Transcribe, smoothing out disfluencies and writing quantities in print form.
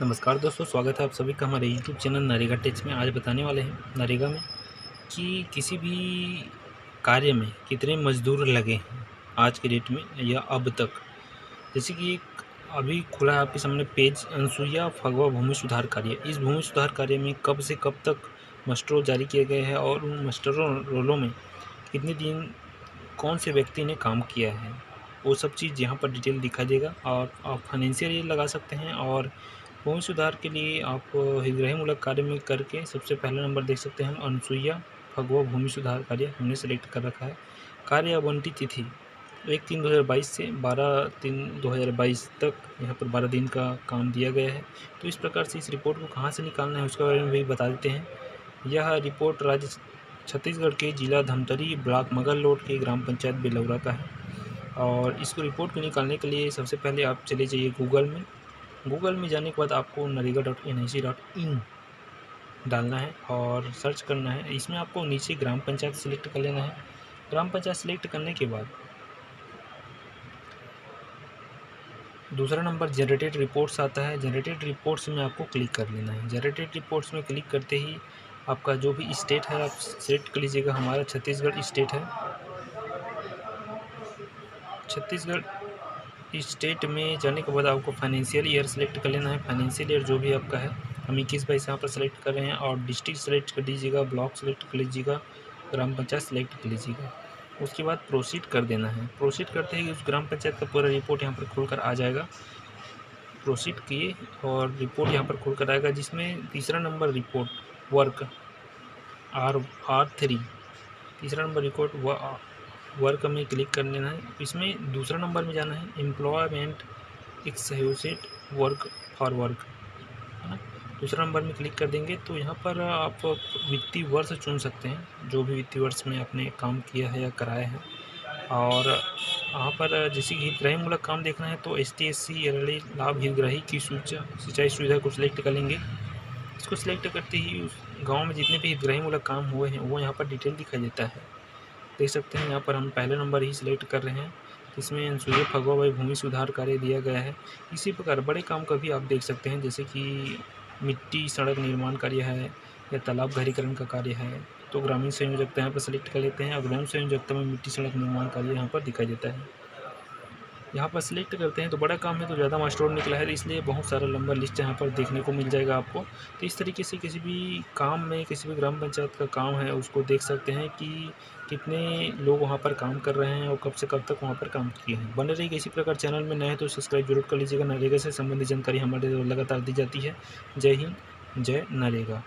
नमस्कार दोस्तों, स्वागत है आप सभी का हमारे यूट्यूब चैनल नरेगा टिप्स में। आज बताने वाले हैं नरेगा में कि किसी भी कार्य में कितने मजदूर लगे हैं आज के डेट में या अब तक। जैसे कि एक अभी खुला है आपके सामने पेज, अनसुईया फगवा भूमि सुधार कार्य। इस भूमि सुधार कार्य में कब से कब तक मस्टर जारी किए गए हैं और उन मस्टरों रोलों में कितने दिन कौन से व्यक्ति ने काम किया है, वो सब चीज़ यहाँ पर डिटेल दिखाई देगा। और आप फाइनेंशियल ईयर लगा सकते हैं। और भूमि सुधार के लिए आप हितग्राहीमूलक कार्य में करके सबसे पहला नंबर देख सकते हैं हम, अनसुईया फगवा भूमि सुधार कार्य हमने सेलेक्ट कर रखा है। कार्य आवंटित तिथि 1/3/2022 से 12/3/2022 तक यहाँ पर 12 दिन का काम दिया गया है। तो इस प्रकार से इस रिपोर्ट को कहाँ से निकालना है उसके बारे में भी बता देते हैं। यह रिपोर्ट राज्य छत्तीसगढ़ के जिला धमतरी, ब्लॉक मगरलोड के ग्राम पंचायत बेलौरा का है। और इसको रिपोर्ट को निकालने के लिए सबसे पहले आप चले जाइए गूगल में जाने के बाद आपको नरेगा.nic.in डालना है और सर्च करना है। इसमें आपको नीचे ग्राम पंचायत सेलेक्ट कर लेना है। ग्राम पंचायत सेलेक्ट करने के बाद दूसरा नंबर जनरेटेड रिपोर्ट्स आता है। जनरेटेड रिपोर्ट्स में आपको क्लिक कर लेना है। जनरेटेड रिपोर्ट्स में क्लिक करते ही आपका जो भी स्टेट है आप सेलेक्ट कर लीजिएगा। हमारा छत्तीसगढ़ स्टेट है। छत्तीसगढ़ स्टेट में जाने के बाद आपको फाइनेंशियल ईयर सेलेक्ट कर लेना है। फाइनेंशियल ईयर जो भी आपका है, हम 21-22 यहाँ पर सेलेक्ट कर रहे हैं। और डिस्ट्रिक्ट सेलेक्ट कर लीजिएगा, ब्लॉक सेलेक्ट कर लीजिएगा, ग्राम पंचायत सेलेक्ट कर लीजिएगा। उसके बाद प्रोसीड कर देना है। प्रोसीड करते ही उस ग्राम पंचायत का पूरा रिपोर्ट यहाँ पर खुल कर आ जाएगा। प्रोसीड किए और रिपोर्ट यहाँ पर खुल कर आएगा, जिसमें तीसरा नंबर रिपोर्ट वर्क R3 तीसरा नंबर रिपोर्ट वर्क में क्लिक कर लेना है। इसमें दूसरा नंबर में जाना है, एम्प्लॉयमेंट एक्सोसिएट वर्क फॉर वर्क, है ना। दूसरा नंबर में क्लिक कर देंगे तो यहाँ पर आप वित्तीय वर्ष चुन सकते हैं, जो भी वित्तीय वर्ष में आपने काम किया है या कराया है। और यहाँ पर जैसे कि हितग्राहीमूलक काम देखना है तो ST/SC लाभ हितग्राही की सिंचाई सुविधा को सिलेक्ट कर लेंगे। इसको सिलेक्ट करते ही उस गाँव में जितने भी हितग्राहीमूलक काम हुए हैं वो यहाँ पर डिटेल दिखाई देता है। देख सकते हैं यहाँ पर हम पहले नंबर ही सिलेक्ट कर रहे हैं, जिसमें अनसुईया फगवा भाई भूमि सुधार कार्य दिया गया है। इसी प्रकार बड़े काम का भी आप देख सकते हैं, जैसे कि मिट्टी सड़क निर्माण कार्य है या तालाब गहरीकरण का कार्य है तो ग्रामीण संयोजकता यहाँ पर सेलेक्ट कर लेते हैं। और ग्राम संयोजकता में मिट्टी सड़क निर्माण कार्य यहाँ पर दिखाई देता है। यहाँ पर सिलेक्ट करते हैं तो बड़ा काम है तो ज़्यादा मास्टर निकला है, इसलिए बहुत सारा लंबा लिस्ट यहाँ पर देखने को मिल जाएगा आपको। तो इस तरीके से किसी भी काम में, किसी भी ग्राम पंचायत का काम है उसको देख सकते हैं कि कितने लोग वहाँ पर काम कर रहे हैं और कब से कब तक वहाँ पर काम किए हैं। बने रहिएगा इसी प्रकार। चैनल में नए हैं तो सब्सक्राइब जरूर कर लीजिएगा। नरेगा से संबंधित जानकारी हमारे लगातार दी जाती है। जय हिंद, जय नरेगा।